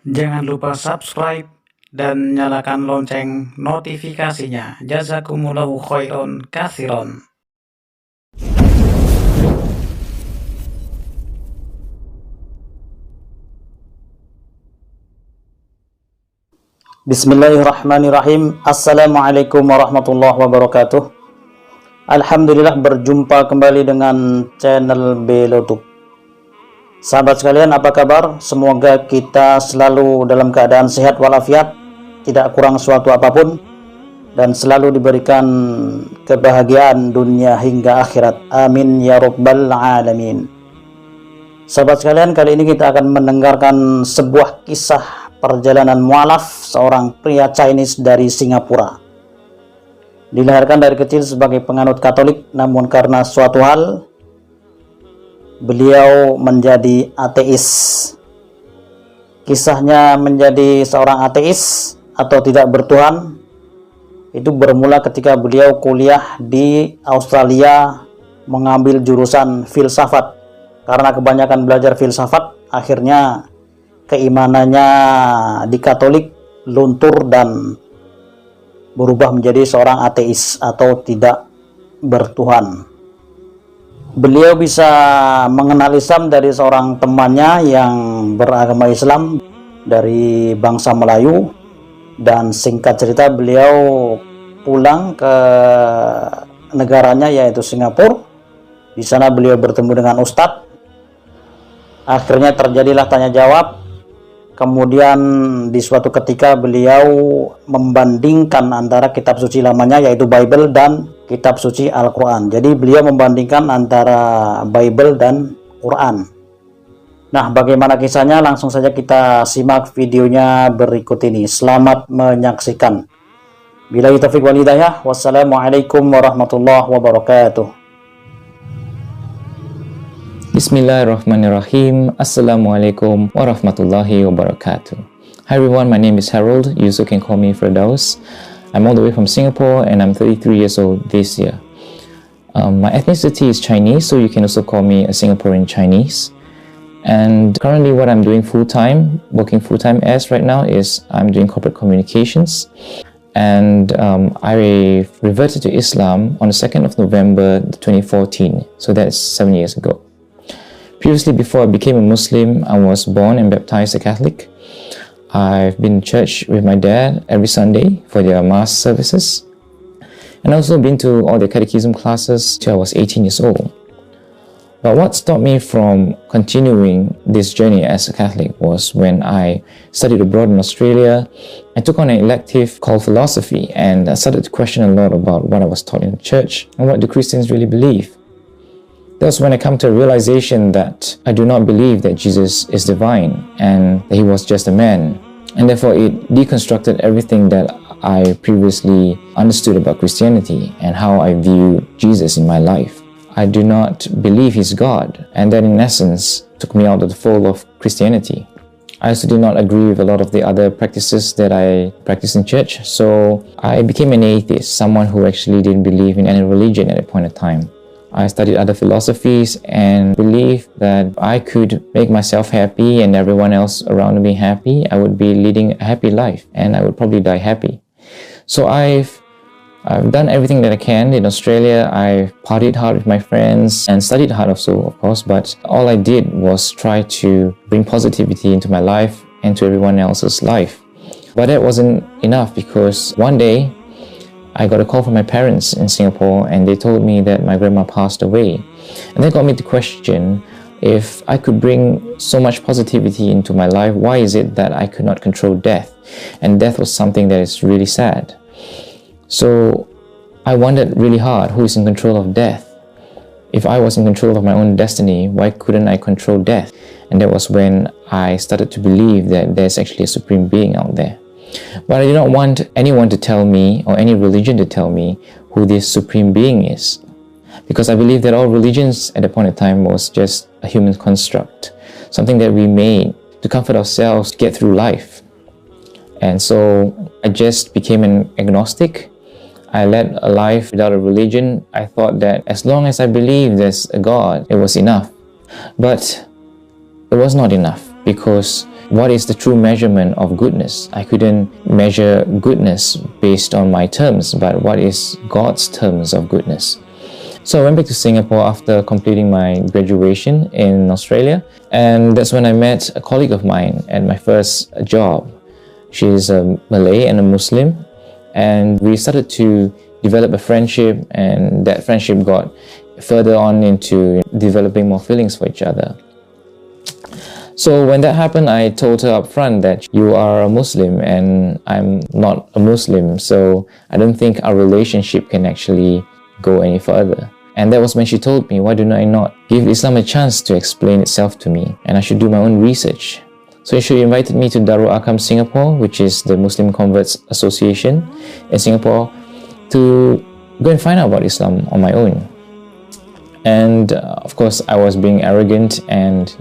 Jangan lupa subscribe dan nyalakan lonceng notifikasinya. Jazakumullahu khairan katsiran. Bismillahirrahmanirrahim. Assalamualaikum warahmatullahi wabarakatuh. Alhamdulillah berjumpa kembali dengan channel Belotuk. Sahabat sekalian, apa kabar? Semoga kita selalu dalam keadaan sehat walafiat, tidak kurang suatu apapun, dan selalu diberikan kebahagiaan dunia hingga akhirat. Amin ya rabbal alamin. Sahabat sekalian, kali ini kita akan mendengarkan sebuah kisah perjalanan mualaf seorang pria Chinese dari Singapura. Dilahirkan dari kecil sebagai penganut Katolik, namun karena suatu hal beliau menjadi ateis. Kisahnya menjadi seorang ateis atau tidak bertuhan itu bermula ketika beliau kuliah di Australia mengambil jurusan filsafat. Karena kebanyakan belajar filsafat, akhirnya keimanannya di Katolik luntur dan berubah menjadi seorang ateis atau tidak bertuhan. Beliau bisa mengenal Islam dari seorang temannya yang beragama Islam dari bangsa Melayu, dan singkat cerita beliau pulang ke negaranya yaitu Singapura. Di sana beliau bertemu dengan Ustadz. Akhirnya terjadilah tanya jawab. Kemudian di suatu ketika beliau membandingkan antara kitab suci lamanya yaitu Bible dan kitab suci Al-Quran. Jadi beliau membandingkan antara Bible dan Quran. Nah, bagaimana kisahnya? Langsung saja kita simak videonya berikut ini. Selamat menyaksikan. Billahi taufiq wal hidayah. Wassalamualaikum warahmatullahi wabarakatuh. Bismillahirrahmanirrahim. Assalamualaikum warahmatullahi wabarakatuh. Hi everyone, my name is Harold. You also can call me Firdaus. I'm all the way from Singapore and I'm 33 years old this year. My ethnicity is Chinese, so you can also call me a Singaporean Chinese. And currently what I'm doing working full-time as right now is I'm doing corporate communications. And I reverted to Islam on the 2nd of November 2014, so that's 7 years ago. Previously, before I became a Muslim, I was born and baptized a Catholic. I've been to church with my dad every Sunday for their mass services. And I've also been to all the catechism classes till I was 18 years old. But what stopped me from continuing this journey as a Catholic was when I studied abroad in Australia. I took on an elective called philosophy, and I started to question a lot about what I was taught in the church and what do Christians really believe. That's when I come to a realization that I do not believe that Jesus is divine and that he was just a man. And therefore it deconstructed everything that I previously understood about Christianity and how I view Jesus in my life. I do not believe he's God, and that in essence took me out of the fold of Christianity. I also did not agree with a lot of the other practices that I practiced in church, so I became an atheist, someone who actually didn't believe in any religion at that point in time. I studied other philosophies and believed that I could make myself happy and everyone else around me happy. I would be leading a happy life and I would probably die happy. So I've done everything that I can. In Australia, I partied hard with my friends and studied hard also, of course, but all I did was try to bring positivity into my life and to everyone else's life. But that wasn't enough, because one day I got a call from my parents in Singapore and they told me that my grandma passed away. And that got me to question, if I could bring so much positivity into my life, why is it that I could not control death? And death was something that is really sad. So I wondered really hard, who is in control of death? If I was in control of my own destiny, why couldn't I control death? And that was when I started to believe that there's actually a supreme being out there. But I did not want anyone to tell me, or any religion to tell me, who this supreme being is. Because I believe that all religions at that point in time was just a human construct, something that we made to comfort ourselves to get through life. And so I just became an agnostic. I led a life without a religion. I thought that as long as I believed there's a God, it was enough. But it was not enough, because what is the true measurement of goodness? I couldn't measure goodness based on my terms, but what is God's terms of goodness? So I went back to Singapore after completing my graduation in Australia, and that's when I met a colleague of mine at my first job. She's a Malay and a Muslim, and we started to develop a friendship, and that friendship got further on into developing more feelings for each other. So when that happened, I told her up front that you are a Muslim and I'm not a Muslim, so I don't think our relationship can actually go any further. And that was when she told me, why do I not give Islam a chance to explain itself to me, and I should do my own research. So she invited me to Darul Arqam Singapore, which is the Muslim Converts Association in Singapore, to go and find out about Islam on my own. And of course, I was being arrogant and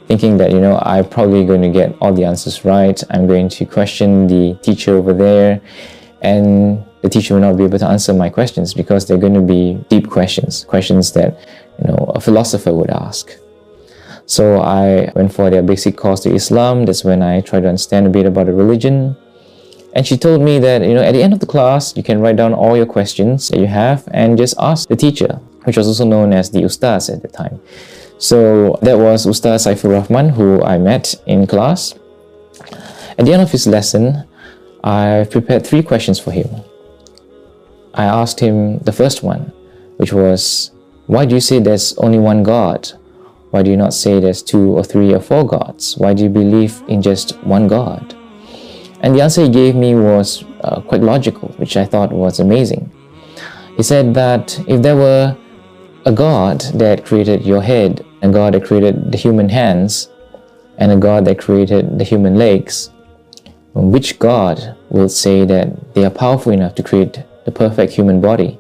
thinking that, I'm probably going to get all the answers right. I'm going to question the teacher over there, and the teacher will not be able to answer my questions because they're going to be deep questions that, a philosopher would ask. So I went for their basic course to Islam. That's when I tried to understand a bit about the religion. And she told me that, at the end of the class, you can write down all your questions that you have and just ask the teacher, which was also known as the Ustaz at the time. So that was Ustaz Saifur Rahman, who I met in class. At the end of his lesson, I prepared 3 questions for him. I asked him the first one, which was, why do you say there's only one God? Why do you not say there's 2 or 3 or 4 gods? Why do you believe in just one God? And the answer he gave me was quite logical, which I thought was amazing. He said that if there were a God that created your head, a God that created the human hands, and a God that created the human legs, which God will say that they are powerful enough to create the perfect human body?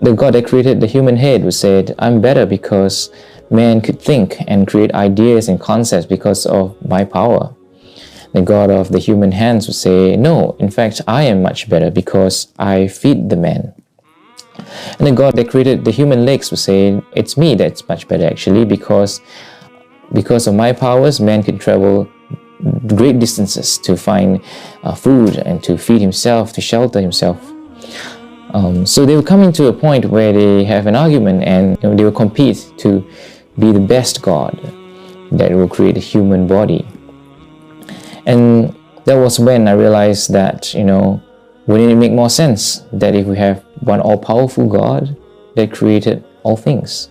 The God that created the human head would say, I'm better because man could think and create ideas and concepts because of my power. The God of the human hands would say, no, in fact, I am much better because I feed the man. And the God that created the human legs would say, it's me that's much better actually because of my powers, man can travel great distances to find food and to feed himself, to shelter himself. So they will come into a point where they have an argument and they will compete to be the best God that will create a human body. And that was when I realized that, wouldn't it make more sense that if we have one all-powerful God that created all things?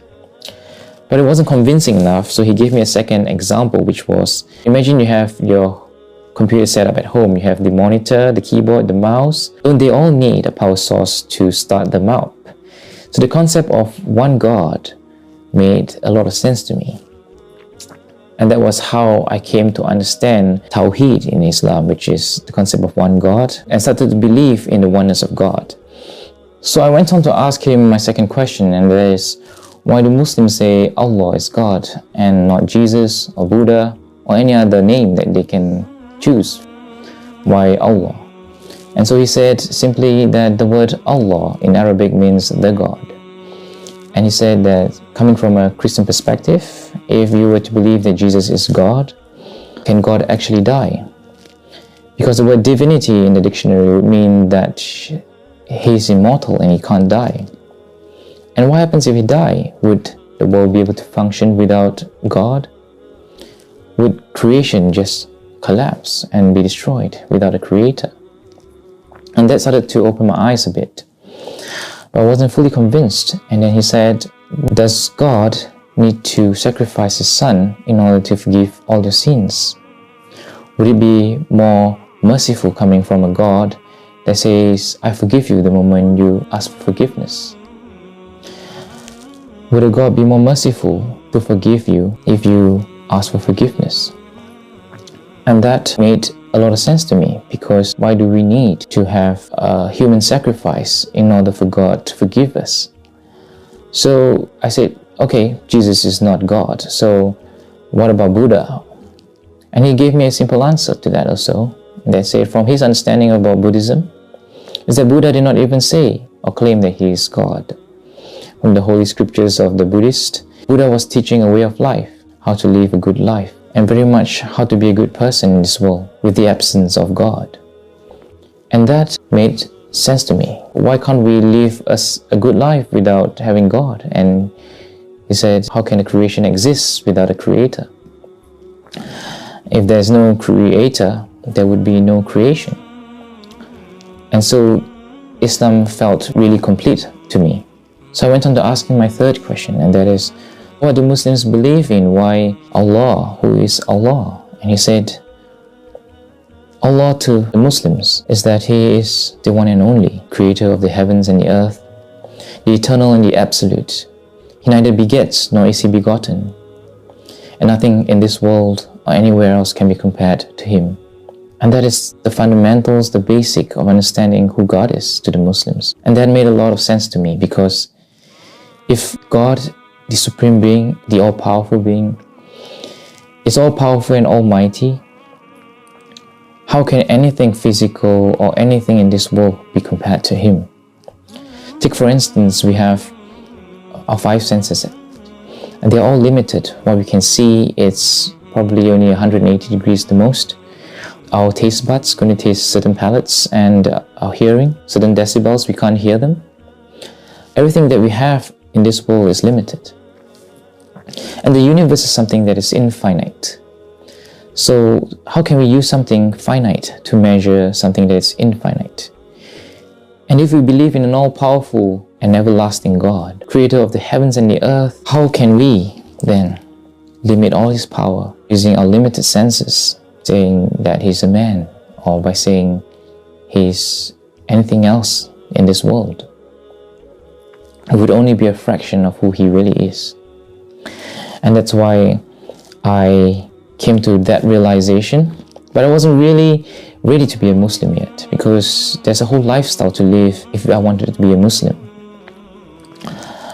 But it wasn't convincing enough, so he gave me a second example, which was, imagine you have your computer set up at home. You have the monitor, the keyboard, the mouse. Don't they all need a power source to start them up? So the concept of one God made a lot of sense to me. And that was how I came to understand Tawheed in Islam, which is the concept of one God, and started to believe in the oneness of God. So I went on to ask him my second question, and that is, why do Muslims say Allah is God and not Jesus or Buddha or any other name that they can choose? Why Allah? And so he said simply that the word Allah in Arabic means the God. And he said that coming from a Christian perspective, if you were to believe that Jesus is God, can God actually die? Because the word divinity in the dictionary would mean that he's immortal and he can't die. And what happens if he die? Would the world be able to function without God? Would creation just collapse and be destroyed without a creator? And that started to open my eyes a bit. But I wasn't fully convinced. And then he said, does God need to sacrifice his son in order to forgive all your sins? Would it be more merciful coming from a God that says, I forgive you the moment you ask for forgiveness? Would a God be more merciful to forgive you if you ask for forgiveness? And that made a lot of sense to me, because why do we need to have a human sacrifice in order for God to forgive us? So I said, okay, Jesus is not God, so what about Buddha? And he gave me a simple answer to that also. They said from his understanding about Buddhism is that Buddha did not even say or claim that he is God. From the holy scriptures of the Buddhist, Buddha was teaching a way of life, how to live a good life. and very much how to be a good person in this world with the absence of God. And that made sense to me. Why can't we live a good life without having God? And he said, how can a creation exist without a creator? If there's no creator, there would be no creation. And so Islam felt really complete to me. So I went on to asking my third question, and that is, what do Muslims believe in? Why Allah? Who is Allah? And he said, Allah to the Muslims is that He is the one and only, creator of the heavens and the earth, the eternal and the absolute. He neither begets nor is He begotten, and nothing in this world or anywhere else can be compared to Him. And that is the fundamentals, the basic of understanding who God is to the Muslims. And that made a lot of sense to me, because if God, the Supreme Being, the all-powerful Being, is all-powerful and almighty, how can anything physical or anything in this world be compared to Him? Take for instance, we have our five senses, and they're all limited. What we can see, it's probably only 180 degrees the most. Our taste buds going to taste certain palates, and our hearing, certain decibels, we can't hear them. Everything that we have in this world is limited. And the universe is something that is infinite. So how can we use something finite to measure something that is infinite? And if we believe in an all-powerful and everlasting God, creator of the heavens and the earth, how can we then limit all His power using our limited senses, saying that He's a man, or by saying He's anything else in this world? It would only be a fraction of who He really is. And that's why I came to that realization. But I wasn't really ready to be a Muslim yet, because there's a whole lifestyle to live if I wanted to be a Muslim.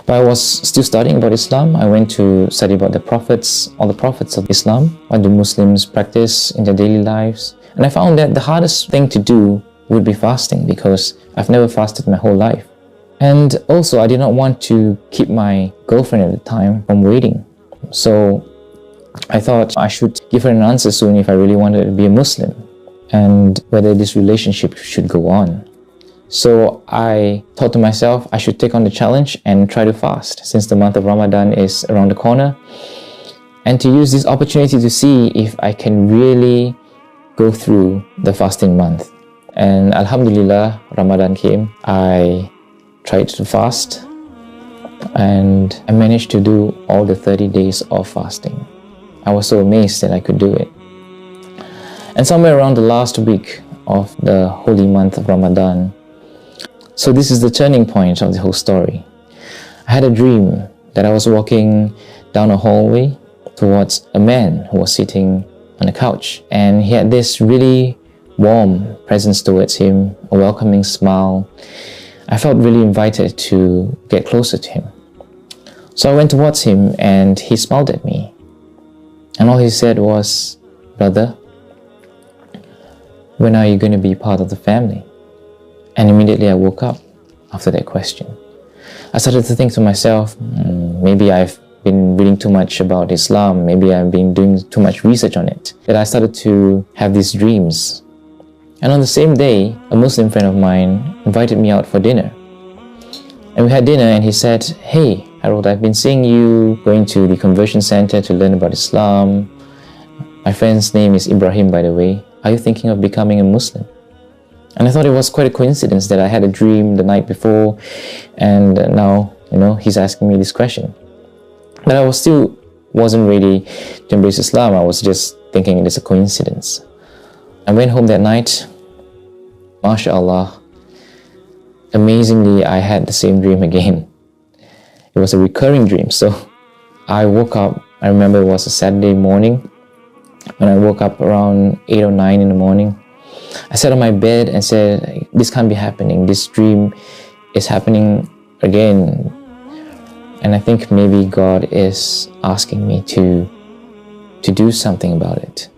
But I was still studying about Islam. I went to study about the prophets, all the prophets of Islam, what do Muslims practice in their daily lives. And I found that the hardest thing to do would be fasting, because I've never fasted my whole life. And also, I did not want to keep my girlfriend at the time from waiting. So I thought I should give her an answer soon if I really wanted to be a Muslim, and whether this relationship should go on. So I thought to myself, I should take on the challenge and try to fast, since the month of Ramadan is around the corner, and to use this opportunity to see if I can really go through the fasting month. And Alhamdulillah, Ramadan came. I tried to fast, and I managed to do all the 30 days of fasting. I was so amazed that I could do it. And somewhere around the last week of the holy month of Ramadan, so this is the turning point of the whole story. I had a dream that I was walking down a hallway towards a man who was sitting on a couch, and he had this really warm presence towards him, a welcoming smile. I felt really invited to get closer to him. So I went towards him, and he smiled at me. And all he said was, "Brother, when are you going to be part of the family?" And immediately I woke up after that question. I started to think to myself, maybe I've been reading too much about Islam, maybe I've been doing too much research on it, that I started to have these dreams. And on the same day, a Muslim friend of mine invited me out for dinner. And we had dinner, and he said, "Hey, Harold, I've been seeing you going to the conversion center to learn about Islam. My friend's name is Ibrahim, by the way. Are you thinking of becoming a Muslim?" And I thought it was quite a coincidence that I had a dream the night before, and now, he's asking me this question. But I wasn't ready to embrace Islam. I was just thinking it is a coincidence. I went home that night. MashaAllah, amazingly, I had the same dream again. It was a recurring dream. So I woke up, I remember it was a Saturday morning. When I woke up around 8 or 9 in the morning, I sat on my bed and said, this can't be happening. This dream is happening again. And I think maybe God is asking me to do something about it.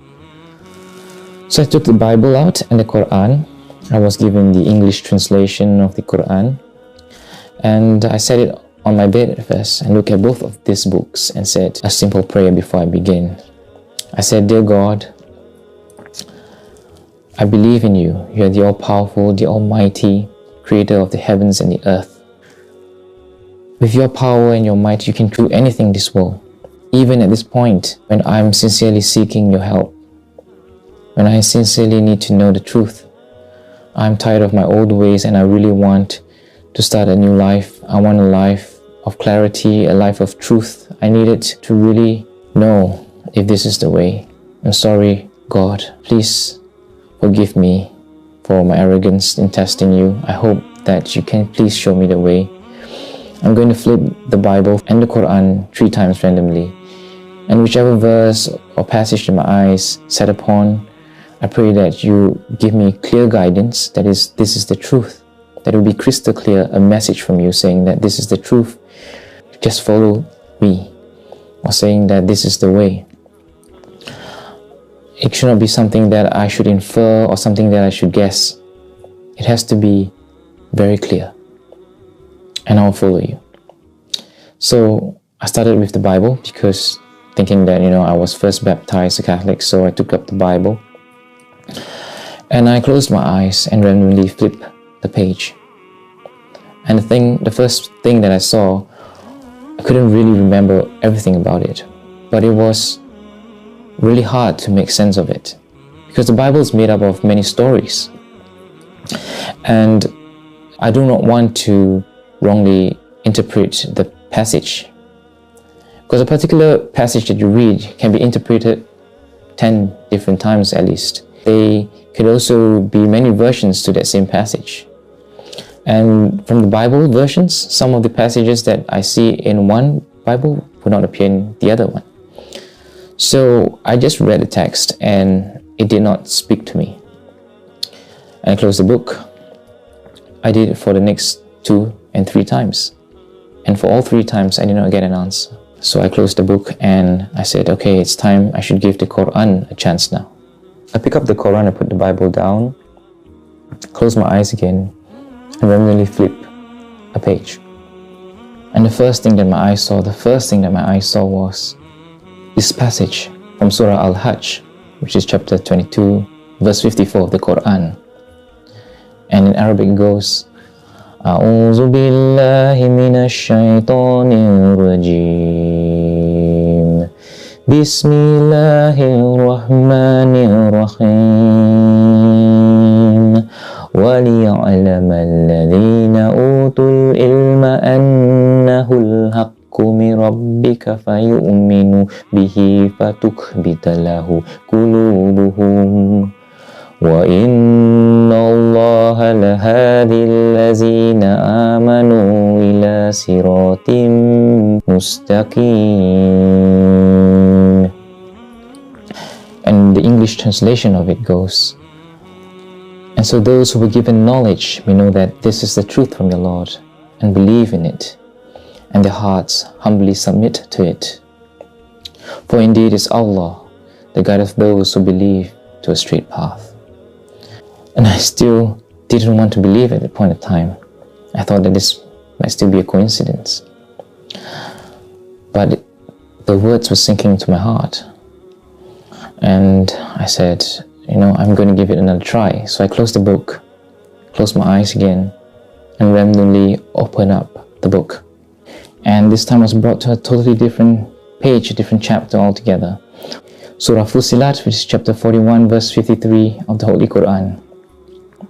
So I took the Bible out and the Quran. I was given the English translation of the Quran. And I set it on my bed at first and looked at both of these books and said a simple prayer before I begin. I said, Dear God, I believe in you. You are the all-powerful, the almighty, creator of the heavens and the earth. With your power and your might, you can do anything in this world. Even at this point, when I'm sincerely seeking your help, when I sincerely need to know the truth, I'm tired of my old ways and I really want to start a new life. I want a life of clarity, a life of truth. I need it to really know if this is the way. I'm sorry, God. Please forgive me for my arrogance in testing you. I hope that you can please show me the way. I'm going to flip the Bible and the Quran 3 times randomly. And whichever verse or passage that my eyes set upon, I pray that you give me clear guidance, that is, this is the truth. That it will be crystal clear, a message from you saying that this is the truth. Just follow me. Or saying that this is the way. It should not be something that I should infer or something that I should guess. It has to be very clear. And I'll follow you. So I started with the Bible because thinking that, I was first baptized a Catholic, so I took up the Bible. And I closed my eyes and randomly flipped the page. And the first thing that I saw, I couldn't really remember everything about it. But it was really hard to make sense of it. Because the Bible is made up of many stories. And I do not want to wrongly interpret the passage. Because a particular passage that you read can be interpreted 10 different times at least. There could also be many versions to that same passage. And from the Bible versions, some of the passages that I see in one Bible would not appear in the other one. So I just read the text and it did not speak to me. And I closed the book. I did it for the next 2 and 3 times. And for all 3 times, I did not get an answer. So I closed the book and I said, okay, it's time I should give the Quran a chance now. I pick up the Quran and put the Bible down, close my eyes again, and randomly flip a page. And the first thing that my eyes saw was this passage from Surah Al-Hajj, which is chapter 22, verse 54 of the Quran. And in Arabic it goes, أعوذ بالله من الشيطان الرجيم بسم الله الرحمن الرحيم وليعلم الذين أوتوا العلم أنه الحق من ربك فيؤمنوا به فتخبت له قلوبهم وإن الله لهادي الذين آمنوا إلى صراط مستقيم. And the English translation of it goes, and so those who were given knowledge may know that this is the truth from your Lord and believe in it, and their hearts humbly submit to it. For indeed is Allah, the guide of those who believe to a straight path. And I still didn't want to believe at that point in time. I thought that this might still be a coincidence. But the words were sinking into my heart. And I said, I'm going to give it another try. So I closed the book, closed my eyes again, and randomly opened up the book. And this time I was brought to a totally different page, a different chapter altogether. Surah Fussilat, which is chapter 41, verse 53 of the Holy Quran.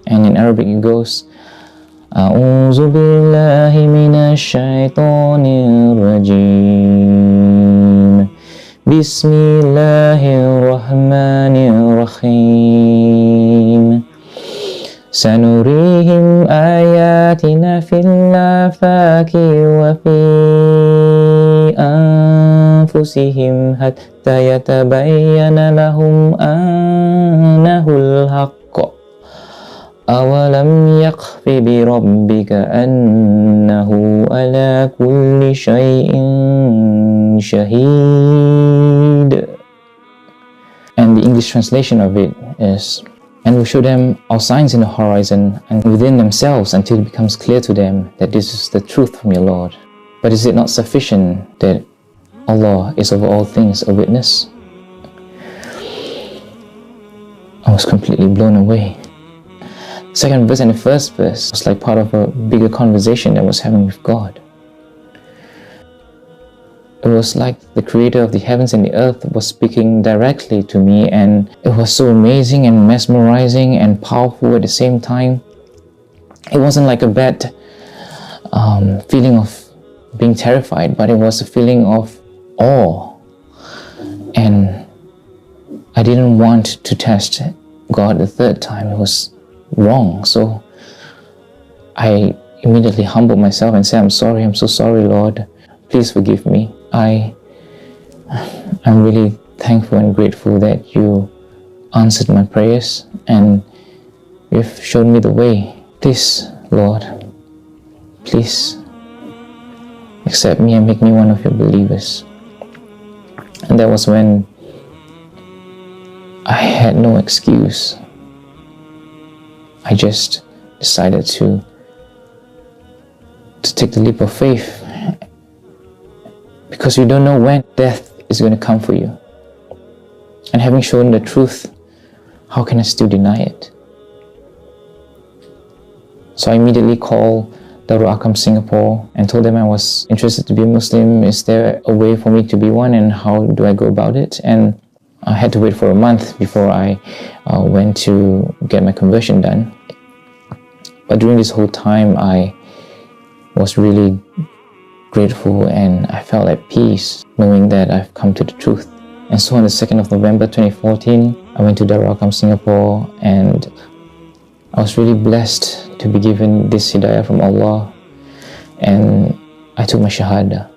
And in Arabic it goes, أعوذ بالله من الشيطان الرجيم بسم الله الرحمن الرحيم سنريهم آياتنا في الآفاق وفي أنفسهم حتى يتبين لهم أنه الحق أولم يكف بربك أنه على كل شيء شهيد. And the English translation of it is, and we show them our signs in the horizon and within themselves until it becomes clear to them that this is the truth from your Lord. But is it not sufficient that Allah is over all things a witness? I was completely blown away. The second verse and the first verse was like part of a bigger conversation that I was having with God. It was like the creator of the heavens and the earth was speaking directly to me, and it was so amazing and mesmerizing and powerful at the same time. It wasn't like a bad feeling of being terrified, but it was a feeling of awe. And I didn't want to test God the third time. It was wrong. So I immediately humbled myself and said, I'm so sorry, Lord. Please forgive me. I'm really thankful and grateful that you answered my prayers and you've shown me the way. Please, Lord, please accept me and make me one of your believers. And that was when I had no excuse. I just decided to take the leap of faith, because you don't know when death is going to come for you. And having shown the truth, how can I still deny it? So I immediately called Darul Akam Singapore and told them I was interested to be a Muslim. Is there a way for me to be one, and how do I go about it? And I had to wait for a month before I went to get my conversion done. But during this whole time, I was really grateful and I felt at peace knowing that I've come to the truth. And so on the 2nd of November 2014, I went to Darul Akam Singapore, and I was really blessed to be given this hidayah from Allah, and I took my shahada.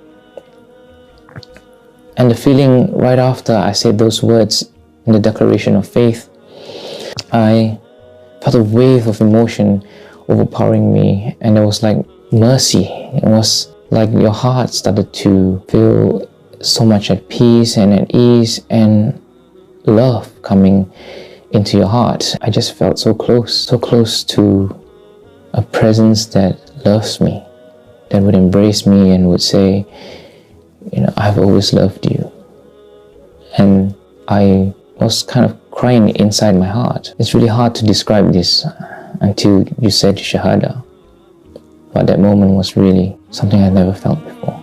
And the feeling right after I said those words in the declaration of faith, I felt a wave of emotion overpowering me, and it was like mercy. It was like your heart started to feel so much at peace and at ease, and love coming into your heart. I just felt so close to a presence that loves me, that would embrace me and would say, I've always loved you. And I was kind of crying inside my heart. It's really hard to describe this until you said Shahada. But that moment was really something I'd never felt before.